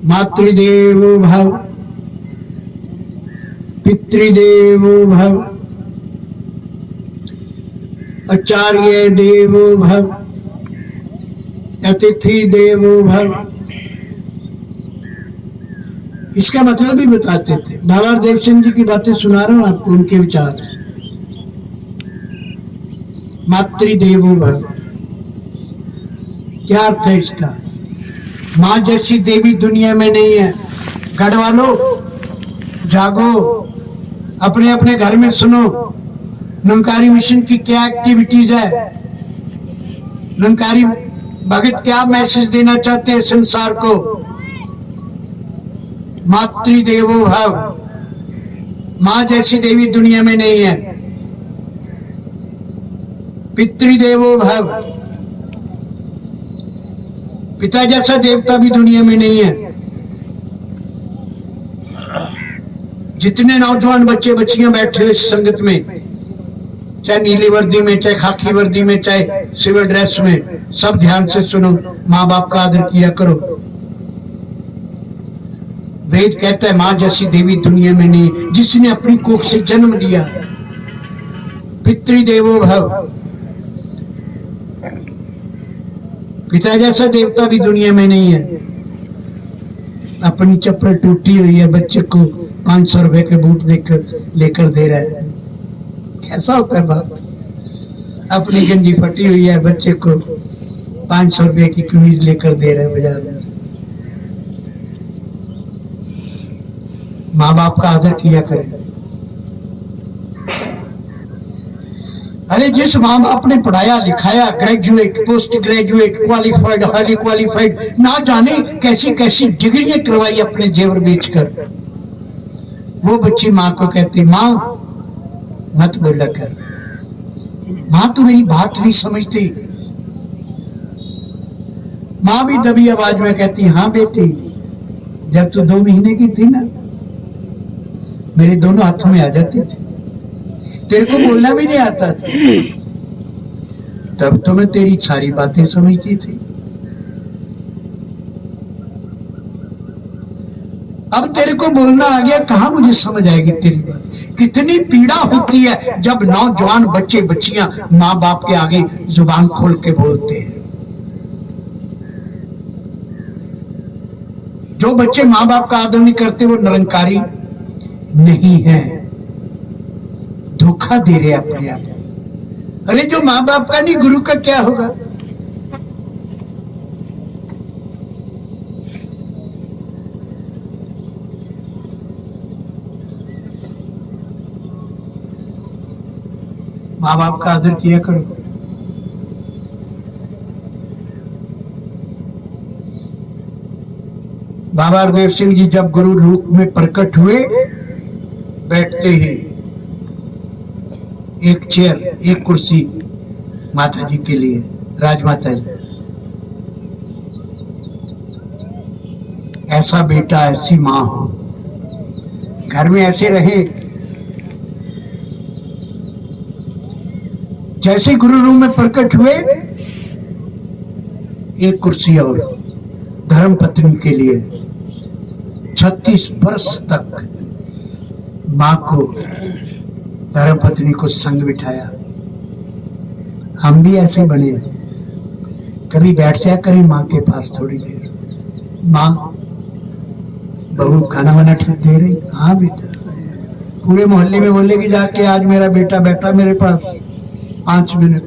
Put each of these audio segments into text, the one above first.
मातृदेवो भव, पितृदेवो भव, आचार्य देवो भव, अतिथि देवो भव। इसका मतलब भी बताते थे। बाबा देव सिंह जी की बातें सुना रहा हूं आपको, उनके विचार। मातृदेवो भव, क्या अर्थ है इसका? मां जैसी देवी दुनिया में नहीं है। गढ़ वालों जागो, अपने अपने घर में सुनो निरंकारी मिशन की क्या एक्टिविटीज है। निरंकारी भगत क्या मैसेज देना चाहते हैं संसार को। मातृदेवो भव, मां जैसी देवी दुनिया में नहीं है। पितृदेवो भव, पिता जैसा देवता भी दुनिया में नहीं है। जितने नौजवान बच्चे बच्चियां बैठे हुए संगत में, चाहे नीली वर्दी में, चाहे खाकी वर्दी में, चाहे सिविल ड्रेस में, सब ध्यान से सुनो। माँ बाप का आदर किया करो। वेद कहता है मां जैसी देवी दुनिया में नहीं, जिसने अपनी कोख से जन्म दिया। पितृदेवो भव, पिता जैसा देवता भी दुनिया में नहीं है। अपनी चप्पल टूटी हुई है, बच्चे को 500 रुपए के बूट देकर लेकर दे रहा है। कैसा होता है बाप? अपनी गंजी फटी हुई है, बच्चे को 500 रुपए की कमीज लेकर दे रहा है बाजार में से। माँ बाप का आदर किया करें। अरे जिस माँ बाप ने पढ़ाया लिखाया, graduate, post graduate, qualified, highly qualified, ना जाने कैसी कैसी डिग्रियां करवाई अपने जेवर बेचकर, वो बच्ची माँ को कहती माँ मत बोला कर, माँ तू मेरी बात नहीं समझती। माँ भी दबी आवाज में कहती हाँ बेटी, जब तू 2 महीने की थी ना, मेरे दोनों हाथों में आ जाती थी, तेरे को बोलना भी नहीं आता था, तब तो मैं तेरी सारी बातें समझती थी। अब तेरे को बोलना आ गया, कहां मुझे समझ आएगी तेरी बात। कितनी पीड़ा होती है जब नौजवान बच्चे बच्चियां माँ बाप के आगे जुबान खोल के बोलते हैं। जो बच्चे माँ बाप का आदर नहीं करते वो निरंकारी नहीं है, धोखा दे रहे अपने आप। अरे जो माँ बाप का नहीं, गुरु का क्या होगा? माँ बाप का आदर किया करो। बाबा देव सिंह जी जब गुरु रूप में प्रकट हुए, बैठते ही एक चेयर, एक कुर्सी माता जी के लिए, राजमाता जी। ऐसा बेटा ऐसी माँ हो, घर में ऐसे रहे। जैसे गुरु रूप में प्रकट हुए, एक कुर्सी और धर्म पत्नी के लिए। 36 वर्ष तक माँ को, धर्म पत्नी को संग बिठाया। हम भी ऐसे बने, कभी बैठ जाया करें माँ के पास थोड़ी देर। माँ बहू खाना वाना ठीक दे रही? हाँ बेटा। पूरे मोहल्ले में बोलेगी जाके आज मेरा बेटा बैठा मेरे पास 5 मिनट।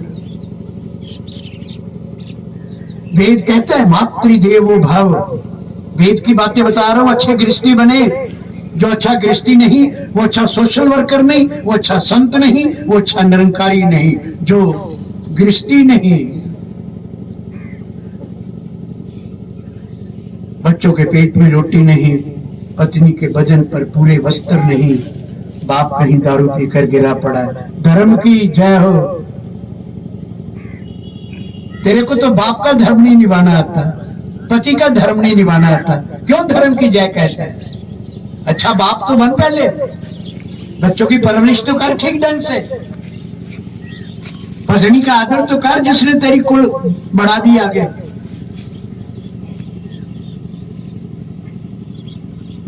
वेद कहता है मातृदेवो भव। वेद की बातें बता रहा हूं। अच्छे गृहस्थी बने। जो अच्छा गृहस्थी नहीं, वो अच्छा सोशल वर्कर नहीं, वो अच्छा संत नहीं, वो अच्छा निरंकारी नहीं। जो गृहस्थी नहीं, बच्चों के पेट में रोटी नहीं, पत्नी के बदन पर पूरे वस्त्र नहीं, बाप कहीं दारू पीकर गिरा पड़ा है। धर्म की जय हो। तेरे को तो बाप का धर्म नहीं निभाना आता, पति का धर्म नहीं निभाना आता, क्यों धर्म की जय कहता है? अच्छा बाप तो बन पहले, बच्चों की परवरिश तो कर ठीक ढंग से, पत्नी का आदर तो कर जिसने तेरी कुल बढ़ा दी आगे।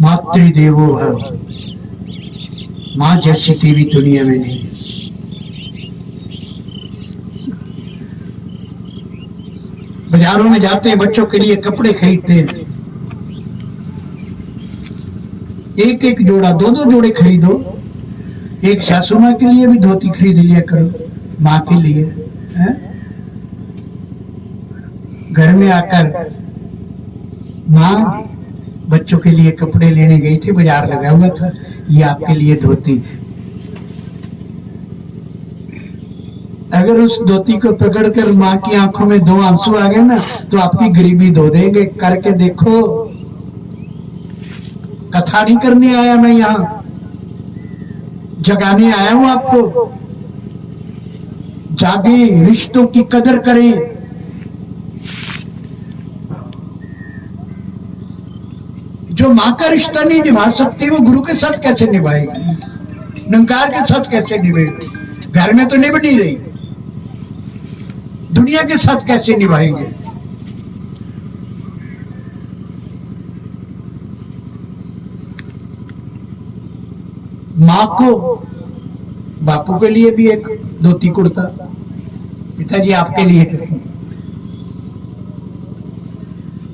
मातृदेवो भव। माँ जैसी देवी दुनिया में नहीं। बाजारों में जाते हैं, बच्चों के लिए कपड़े खरीदते हैं, एक एक जोड़ा, दो दो जोड़े खरीदो। एक सासू माँ के लिए भी धोती खरीद लिया करो, माँ के लिए है? घर में आकर माँ बच्चों के लिए कपड़े लेने गई थी, बाजार लगा हुआ था, ये आपके लिए धोती। अगर उस धोती को पकड़कर माँ की आंखों में दो आंसू आ गए ना, तो आपकी गरीबी धो देंगे। करके देखो। कथा नहीं करने आया मैं, यहां जगाने आया हूं आपको। जागे, रिश्तों की कदर करें। जो मां का रिश्ता नहीं निभा सकती, वो गुरु के साथ कैसे निभाएगी? निरंकार के साथ कैसे निभाएगी? घर में तो निभ नहीं रही, दुनिया के साथ कैसे निभाएंगे? मां को, बापू के लिए भी एक धोती कुर्ता, पिताजी आपके लिए।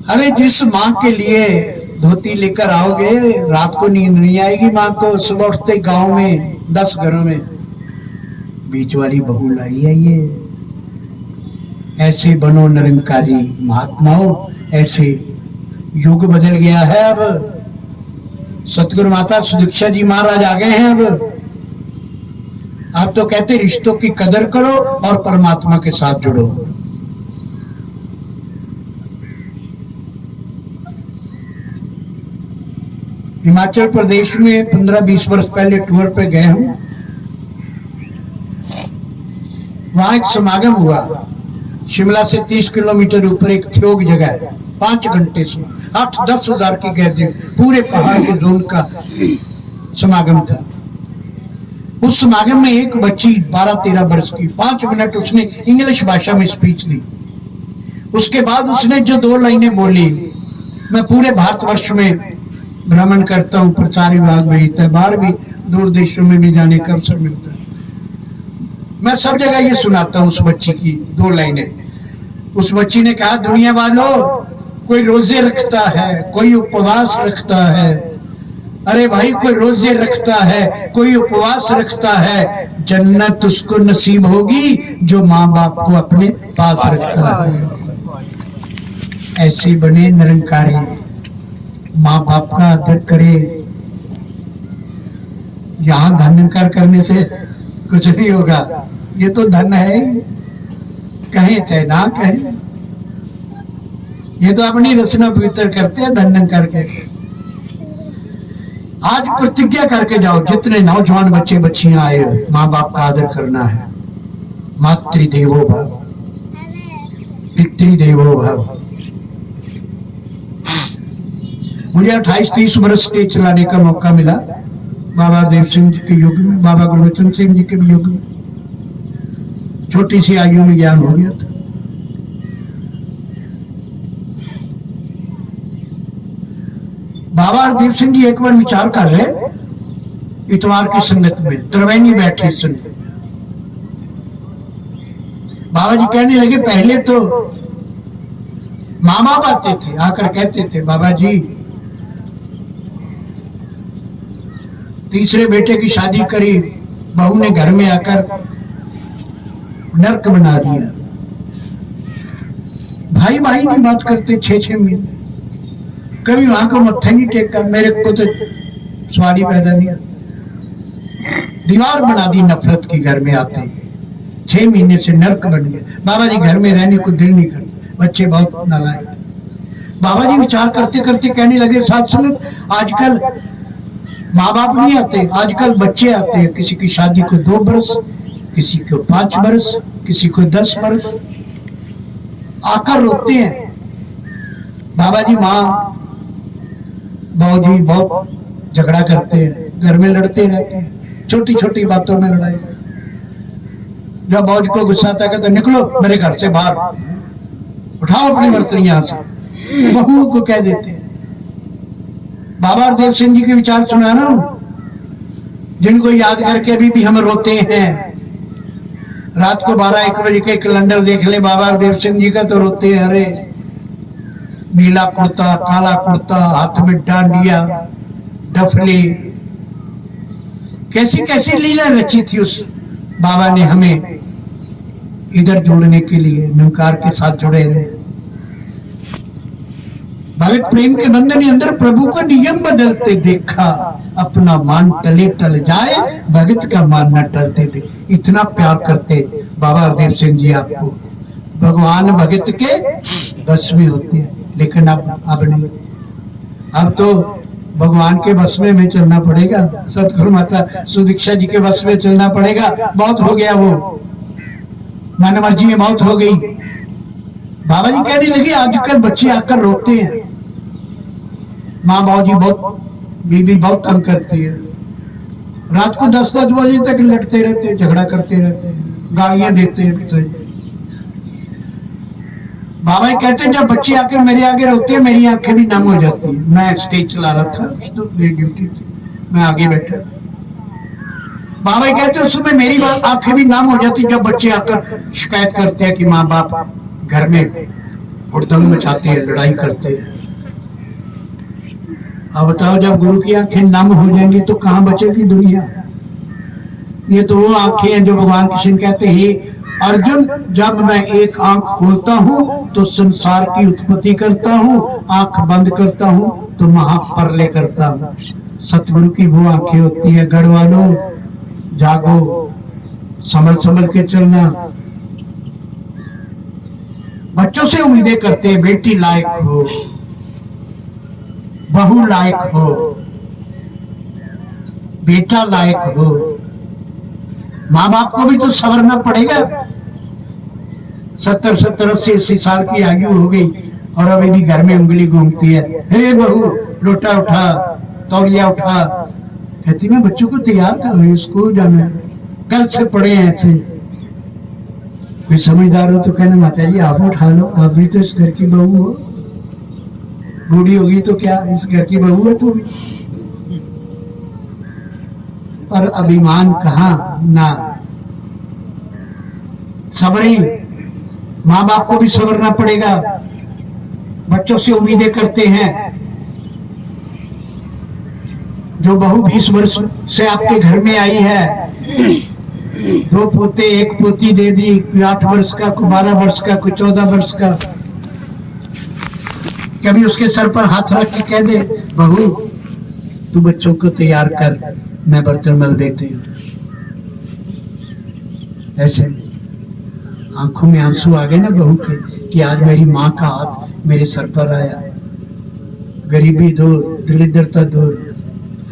अरे जिस मां के लिए धोती लेकर आओगे, रात को नींद नहीं आएगी मां को। सुबह उठते गांव में 10 घरों में बीच वाली बहू लाई है ये। ऐसे बनो निरंकारी महात्माओं। ऐसे युग बदल गया है। अब सतगुरु माता सुदीक्षा जी महाराज आ गए हैं। अब तो कहते रिश्तों की कदर करो और परमात्मा के साथ जुड़ो। हिमाचल प्रदेश में 15-20 वर्ष पहले टूर पे गए हम। वहां एक समागम हुआ। शिमला से 30 किलोमीटर ऊपर एक थ्योग जगह है। 5 घंटे से 8-10 हजार की गैदरिंग, पूरे पहाड़ के जोन का समागम था। उस समागम में एक बच्ची 12-13 वर्ष की 5 मिनट उसने इंग्लिश भाषा में स्पीच दी। उसके बाद उसने जो 2 लाइनें बोली, मैं पूरे भारतवर्ष में भ्रमण करता हूं, प्रचार विभाग भेजता है, बाहर भी दूर देशों में भी जाने का अवसर मिलता है, मैं सब जगह ये सुनाता हूं उस बच्ची की 2 लाइनें। उस बच्ची ने कहा, दुनिया वालों, कोई रोजे रखता है, कोई उपवास रखता है। अरे भाई, कोई रोजे रखता है, कोई उपवास रखता है, जन्नत उसको नसीब होगी जो माँ बाप को अपने पास रखता है। ऐसे बने निरंकारी, माँ बाप का आदर करे। यहाँ धन निरंकार करने से कुछ नहीं होगा। ये तो धन है, कहें चाहे ना कहें, ये तो अपनी रचना पवित्र करते हैं धन निरंकार के। आज प्रतिज्ञा करके जाओ, जितने नौजवान बच्चे बच्चियां आए हो, माँ बाप का आदर करना है। मातृदेवो भव, पितृदेवो भव। मुझे 28-30 वर्ष स्टेज चलाने का मौका मिला, बाबा देव सिंह जी के युग में, बाबा गुरबचन सिंह जी के भी युग में। छोटी सी आयु में ज्ञान हो गया था। बाबा देव सिंह जी एक बार विचार कर रहे, इतवार की संगत में त्रिवेणी बैठे सुन। बाबा जी कहने लगे, पहले तो माँ बाप आते थे, आकर कहते थे, बाबा जी तीसरे बेटे की शादी करी, बहू ने घर में आकर नर्क बना दिया। भाई भाई नहीं बात करते 6-6 महीने, कभी वहां को मत्था नहीं टेका। मेरे को तो सवारी पैदा नहीं आता। दीवार बना दी नफरत की घर में आते ही। 6 महीने से नर्क बन गया। बाबा जी घर में रहने को दिल नहीं करता, बच्चे बहुत नालायक। बाबा जी विचार करते करते कहने लगे, साथ संगत, आजकल माँ बाप नहीं आते, आजकल बच्चे आते हैं। किसी की शादी को 2 बरस, किसी को 5 बरस, किसी को 10 बरस, आकर रोते हैं। बाबा जी माँ बाबू जी बहुत झगड़ा करते हैं, घर में लड़ते रहते हैं, छोटी छोटी बातों में लड़ाई। जब बाबू जी को गुस्सा आता है तो निकलो मेरे घर से बाहर, उठाओ अपनी बर्तन यहां से, बहू को कह देते हैं। बाबा हरदेव सिंह जी के विचार सुना रहा हूं, जिनको याद करके अभी भी हम रोते हैं। रात को 12-1 बजे के कैलेंडर देख ले बाबा हरदेव सिंह जी का तो रोते हैं। अरे नीला कुर्ता, काला कुर्ता, हाथ में डांडिया, डफली, कैसी कैसी लीला रची थी उस बाबा ने हमें इधर जोड़ने के लिए, निरंकार के साथ जुड़े रहे। भगत प्रेम के बंधन के अंदर प्रभु का नियम बदलते देखा, अपना मान टले टल जाए, भगत का मान न टलते थे। इतना प्यार करते बाबा हरदेव सिंह जी आपको। भगवान भगत के बस में होते हैं, लेकिन अब नहीं। अब तो भगवान के बस में चलना पड़ेगा, सतगुरु माता सुदीक्षा जी के बस में चलना पड़ेगा। बहुत हो गया वो, मन मर्जी में बहुत हो गई। बाबा जी कहने लगे आजकल बच्चे आकर रोते हैं, माँ बाबू जी बहुत, बीबी बहुत तंग करती है, रात को 10-10 बजे तक लड़ते रहते हैं, झगड़ा करते रहते हैं, गालियां देते हैं। तो बाबा जी कहते हैं जब बच्चे आकर मेरे आगे रोते हैं मेरी आंखें भी नम हो जाती है। मैं स्टेज चला रहा था, तो मेरी ड्यूटी थी, मैं आगे बैठा। बाबा जी कहते हैं उस समय मेरी आंखें भी नम हो जाती जब बच्चे आकर शिकायत करते हैं कि माँ बाप घर में हुड़दंग मचाते हैं, लड़ाई करते हैं। अब बताओ जब गुरु की आंखें नम हो जाएंगी तो कहां बचेगी दुनिया। ये तो वो आंखें हैं जो भगवान कृष्ण कहते हैं अर्जुन जब मैं एक आंख खोलता हूं तो संसार की उत्पत्ति करता हूं, आंख बंद करता हूं तो महाप्रलय करता हूं। सतगुरु की वो आंखें होती है। गढ़वालों जागो, संभल संभल के चलना। बच्चों से उम्मीदें करते हैं बेटी लायक हो, बहू लायक हो, बेटा लायक हो। माँ बाप को भी तो संवरना पड़ेगा। 70-70, 80-80 साल की आयु हो गई और अभी भी घर में उंगली घूमती है। हे बहू लोटा उठा, तौलिया उठा। कहती मैं बच्चों को तैयार कर रही हूँ, स्कूल जाना है, कल से पढ़े हैं ऐसे। कोई समझदार हो तो कहना माता जी आप उठा लो, आप भी तो इस घर की बहू हो। बूढ़ी होगी तो क्या, इस घर की बहू है तू भी। पर अभिमान कहाँ ना। सबरी माँ बाप को भी संवरना पड़ेगा। बच्चों से उम्मीदें करते हैं। जो बहू 20 वर्ष से आपके घर में आई है, 2 पोते 1 पोती दे दी, कोई 8 वर्ष का, कोई 12 वर्ष का, कोई 14 वर्ष का। कभी उसके सर पर हाथ रख के कह दे बहू तू बच्चों को तैयार कर, मैं बर्तन मल देती हूँ। ऐसे आंखों में आंसू आ गए ना बहू के कि आज मेरी माँ का हाथ मेरे सर पर आया। गरीबी दूर, दरिद्रता दूर।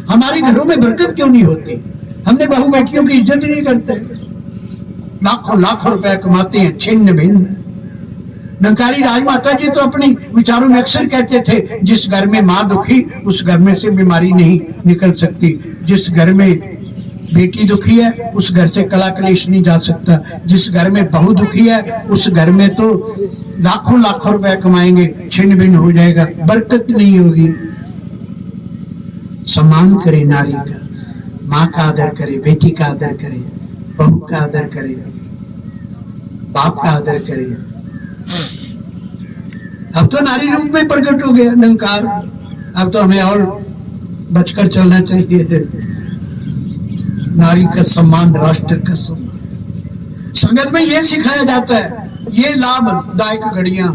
हमारे घरों में बरकत क्यों नहीं होती? हमने बहू बेटियों की इज्जत नहीं करते। लाखों लाखों रुपए कमाते हैं छिन्न भिन्न। निरंकारी राजमाता जी तो अपने विचारों में अक्सर कहते थे जिस घर में माँ दुखी उस घर में से बीमारी नहीं निकल सकती। जिस घर में बेटी दुखी है उस घर से कला कलेश नहीं जा सकता। जिस घर में बहू दुखी है उस घर में तो लाखों लाखों रुपए कमाएंगे, छिन्न भिन्न हो जाएगा, बरकत नहीं होगी। सम्मान करे नारी का, माँ का आदर करे, बेटी का आदर करे, बहू का आदर करे, बाप का आदर करे। अब तो नारी रूप में प्रकट हो गया निरंकार। अब तो हमें और बचकर चलना चाहिए। नारी का सम्मान, राष्ट्र का सम्मान। संगत में ये सिखाया जाता है, ये लाभदायक घड़ियां